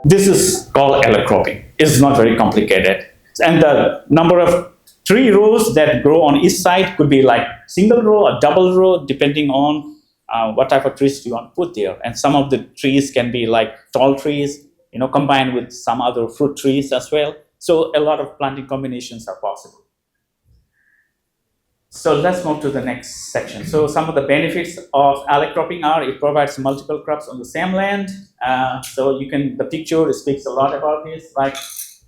This is called cropping. It's not very complicated. And the number of tree rows that grow on each side could be like single row or double row, depending on what type of trees you want to put there. And some of the trees can be like tall trees, combined with some other fruit trees as well. So a lot of planting combinations are possible. So let's move to the next section. So some of the benefits of cropping are it provides multiple crops on the same land. So the picture speaks a lot about this. Like,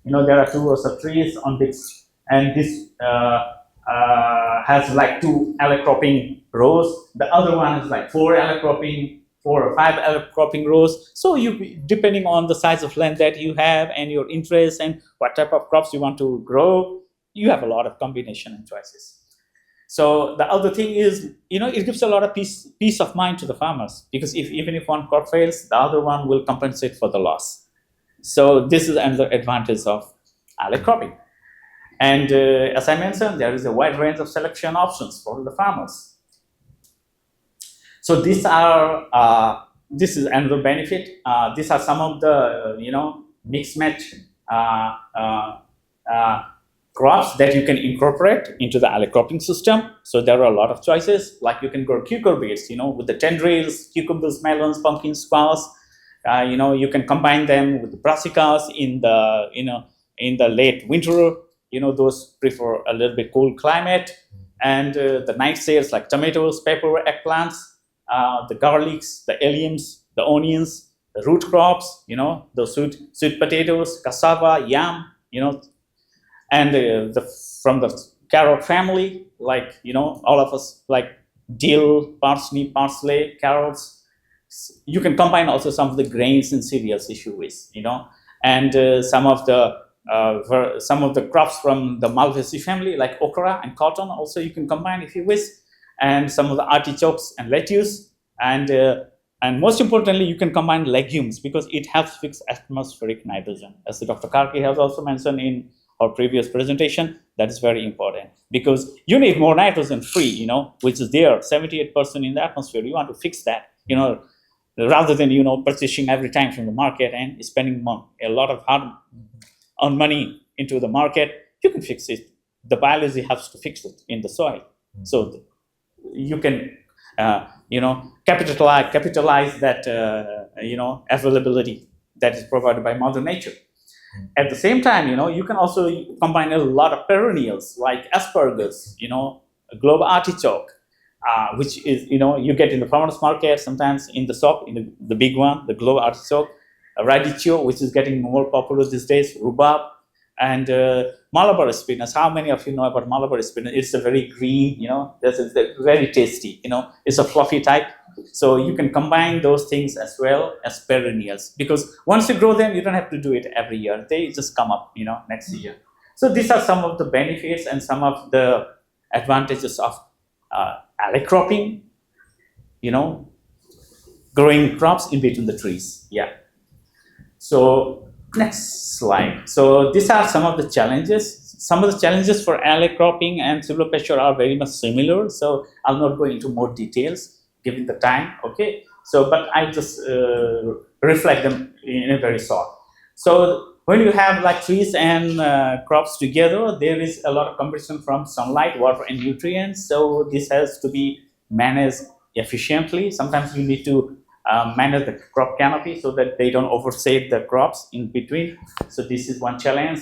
there are 2 rows of trees on this, and this has like 2 cropping rows. The other one is like 4 cropping, 4 or 5 cropping rows. So depending on the size of land that you have and your interest and what type of crops you want to grow, you have a lot of combination and choices. So the other thing is, it gives a lot of peace of mind to the farmers, because even if one crop fails, the other one will compensate for the loss. So this is another advantage of cropping. And as I mentioned, there is a wide range of selection options for the farmers. So this is another benefit. These are some of the mixed match crops that you can incorporate into the cropping system. So there are a lot of choices. Like you can grow cucurbits, with the tendrils, cucumbers, melons, pumpkins, squash. You can combine them with the brassicas in the late winter. Those prefer a little bit cool climate. And the nightshades like tomatoes, pepper, eggplants, the garlics, the alliums, the onions, the root crops, the sweet potatoes, cassava, yam, and from the carrot family, like, all of us like dill, parsnip, parsley, carrots. You can combine also some of the grains and cereals if you wish, and some of the crops from the Malvaceae family, like okra and cotton, also you can combine if you wish, and some of the artichokes and lettuce, and most importantly, you can combine legumes, because it helps fix atmospheric nitrogen, as Dr. Karki has also mentioned in our previous presentation. That is very important, because you need more nitrogen free, which is there 78% in the atmosphere. You want to fix that, rather than purchasing every time from the market and spending a lot of hard on money into the market. You can fix it. The biology helps to fix it in the soil. So you can capitalize that availability that is provided by Mother Nature. At the same time, you can also combine a lot of perennials like asparagus, globe artichoke, which is, you get in the farmers market, sometimes in the shop, in the big one, the globe artichoke, radicchio, which is getting more popular these days, rhubarb, and Malabar spinach. How many of you know about Malabar spinach? It's a very green, it's very tasty, it's a fluffy type. So you can combine those things as well as perennials, because once you grow them, you don't have to do it every year. They just come up, next year. So these are some of the benefits and some of the advantages of cropping, growing crops in between the trees. Yeah. So next slide. So these are some of the challenges. Some of the challenges for cropping and silvopasture are very much similar. So I'll not go into more details given the time. Okay. So, but I just reflect them in a very short. So when you have like trees and crops together, there is a lot of competition from sunlight, water, and nutrients. So this has to be managed efficiently. Sometimes you need to manage the crop canopy so that they don't overshade the crops in between. So this is one challenge.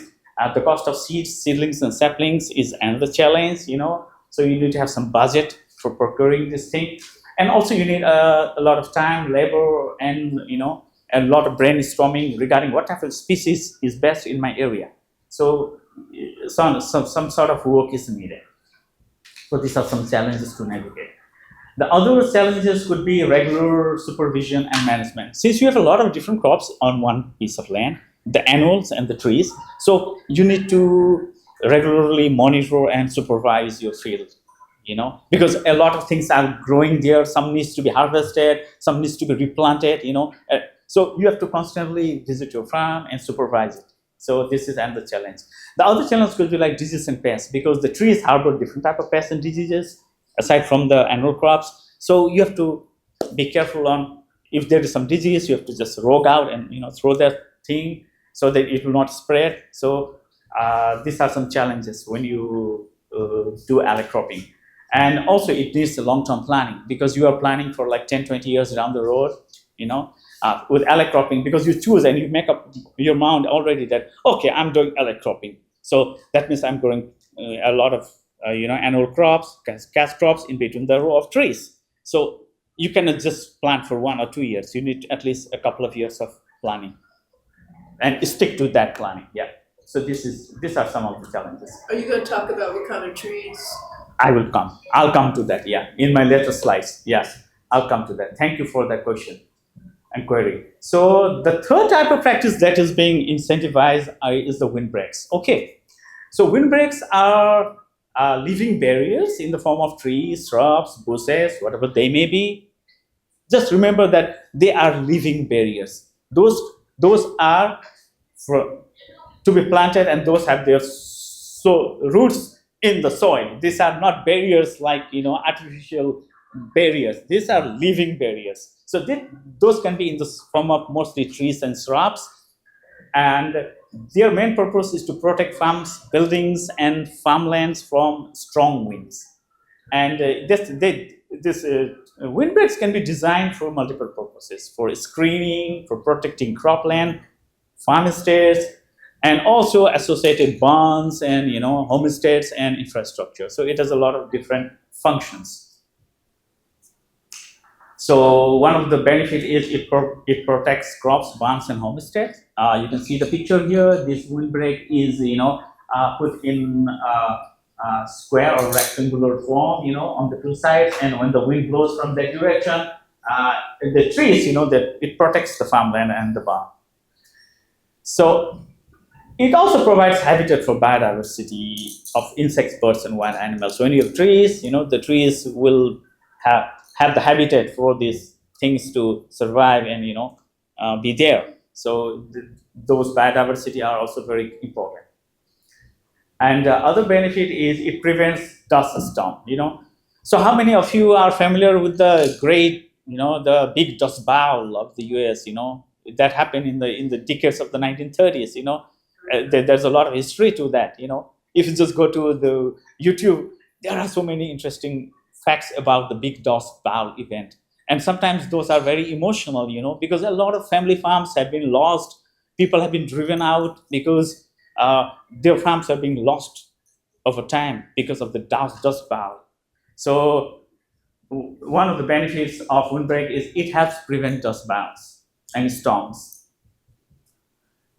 The cost of seeds, seedlings, and saplings is another challenge, So you need to have some budget for procuring this thing. And also you need a lot of time, labor, and, a lot of brainstorming regarding what type of species is best in my area. So some sort of work is needed. So these are some challenges to navigate. The other challenges could be regular supervision and management. Since you have a lot of different crops on one piece of land, the annuals and the trees, so you need to regularly monitor and supervise your field, because a lot of things are growing there. Some needs to be harvested, some needs to be replanted, so you have to constantly visit your farm and supervise it. So this is another challenge. The other challenge could be like disease and pests, because the trees harbor different type of pests and diseases aside from the annual crops. So you have to be careful on, if there is some disease, you have to just rogue out and throw that thing so that it will not spread. So these are some challenges when you do alley cropping. And also it needs a long-term planning, because you are planning for like 10, 20 years down the road, with alley cropping, because you choose and you make up your mind already that, okay, I'm doing alley cropping. So that means I'm growing a lot of, annual crops, cash crops in between the row of trees. So you cannot just plant for 1 or 2 years. You need at least a couple of years of planning and stick to that planning. Yeah. So these are some of the challenges. Are you going to talk about what kind of trees? I'll come to that. Yeah. In my later slides. Yes. I'll come to that. Thank you for that question and query. So the third type of practice that is being incentivized is the windbreaks. Okay. So windbreaks are living barriers in the form of trees, shrubs, bushes, whatever they may be. Just remember that they are living barriers. Those are to be planted, and those have their roots in the soil. These are not barriers like artificial barriers. These are living barriers. So those can be in the form of mostly trees and shrubs, and their main purpose is to protect farms, buildings, and farmlands from strong winds. And windbreaks can be designed for multiple purposes: for screening, for protecting cropland, farmsteads, and also associated barns and homesteads and infrastructure. So it has a lot of different functions. So one of the benefits is it protects crops, barns, and homesteads. You can see the picture here. This windbreak is put in square or rectangular form, on the two sides, and when the wind blows from that direction, the trees, that it protects the farmland and the barn. So it also provides habitat for biodiversity of insects, birds, and wild animals. So when you have trees, the trees will have the habitat for these things to survive and be there. So those biodiversity are also very important. And the other benefit is it prevents dust storm. So how many of you are familiar with the great, the big dust bowl of the US? That happened in the decades of the 1930s. There's a lot of history to that. If you just go to the YouTube, there are so many interesting facts about the big dust bowl event. And sometimes those are very emotional, because a lot of family farms have been lost. People have been driven out because their farms are being lost over time because of the dust bowl. So one of the benefits of windbreak is it helps prevent dust bowls and storms.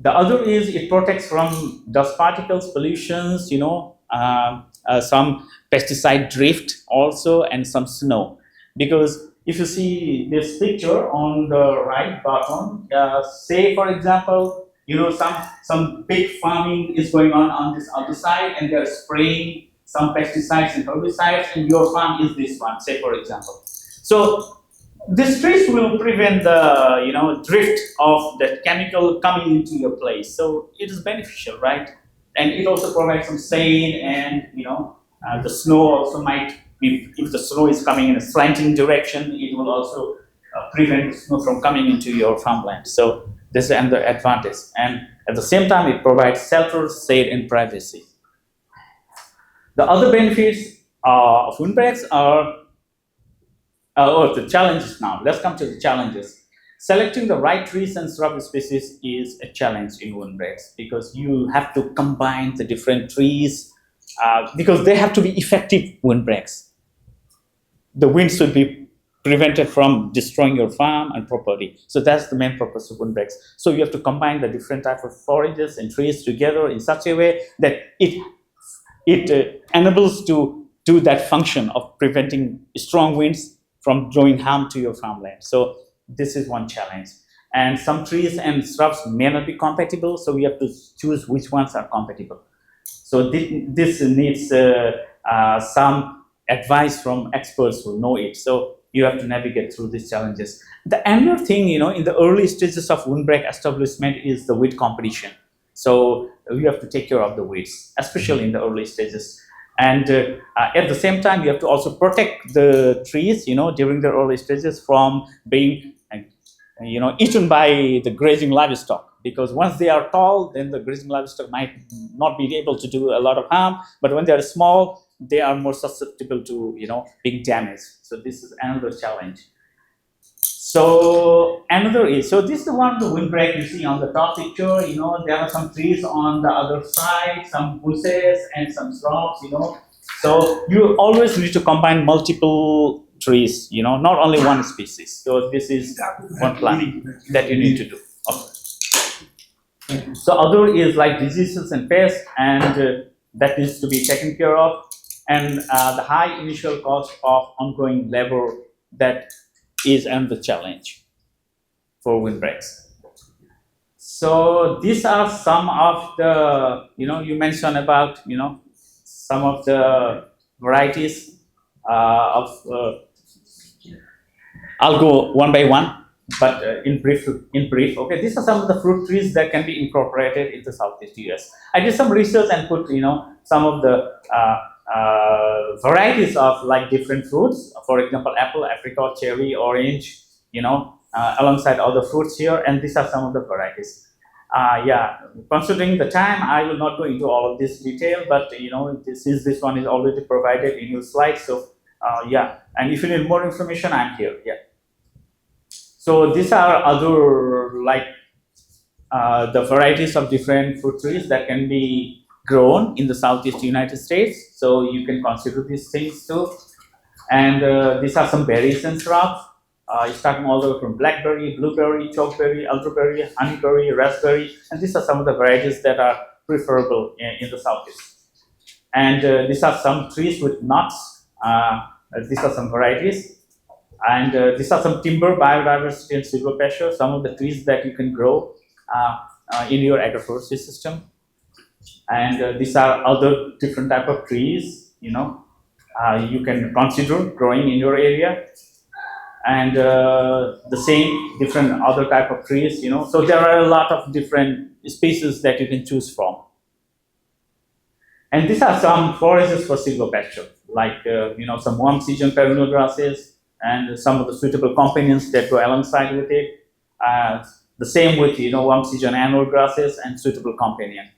The other is it protects from dust particles, pollutions, some pesticide drift also, and some snow. Because if you see this picture on the right bottom, say for example, some big farming is going on this other side, and they're spraying some pesticides and herbicides, and your farm is this one, say for example. So these trees will prevent the drift of that chemical coming into your place. So it is beneficial, right? And it also provides some shade, and the snow also might, if the snow is coming in a slanting direction, it will also prevent the snow from coming into your farmland. So this is another advantage. And at the same time, it provides shelter, shade, and privacy. The other benefits of windbreaks are the challenges now. Let's come to the challenges. Selecting the right trees and shrub species is a challenge in windbreaks, because you have to combine the different trees because they have to be effective windbreaks. The wind should be prevented from destroying your farm and property. So that's the main purpose of windbreaks. So you have to combine the different types of forages and trees together in such a way that it enables to do that function of preventing strong winds from doing harm to your farmland. So this is one challenge. And some trees and shrubs may not be compatible, so we have to choose which ones are compatible. So this needs some advice from experts who know it. So you have to navigate through these challenges. The another thing, in the early stages of windbreak establishment is the weed competition. So you have to take care of the weeds, especially in the early stages. And at the same time, you have to also protect the trees, during the early stages from being, eaten by the grazing livestock. because once they are tall, then the grazing livestock might not be able to do a lot of harm. But when they are small, they are more susceptible to being damaged. So this is another challenge. So another is, so this is the one, the windbreak you see on the top picture. There are some trees on the other side, some bushes and some shrubs. So you always need to combine multiple trees. Not only one species. So this is one plant that you need to do. Okay. So other is like diseases and pests, and that needs to be taken care of, and the high initial cost of ongoing labor, that is another challenge for windbreaks. So these are some of the, you mentioned about, some of the varieties of, I'll go one by one, but in brief, okay, these are some of the fruit trees that can be incorporated into Southeast US. I did some research and put, some of the varieties of like different fruits, for example, apple, apricot, cherry, orange, alongside other fruits here, and these are some of the varieties. Considering the time, I will not go into all of this detail, but this one is already provided in your slide. So and if you need more information, I'm here. So these are other like the varieties of different fruit trees that can be grown in the Southeast United States. So you can consider these things too. And these are some berries and shrubs. Starting all the way from blackberry, blueberry, chokeberry, elderberry, honeyberry, raspberry, and these are some of the varieties that are preferable in the Southeast. And these are some trees with nuts. These are some varieties. And these are some timber, biodiversity, and silvopasture, some of the trees that you can grow in your agroforestry system. And these are other different type of trees, you can consider growing in your area. And the same different other type of trees, so there are a lot of different species that you can choose from. And these are some forages for silvopasture, like some warm season perennial grasses and some of the suitable companions that go alongside with it. The same with warm season annual grasses and suitable companion.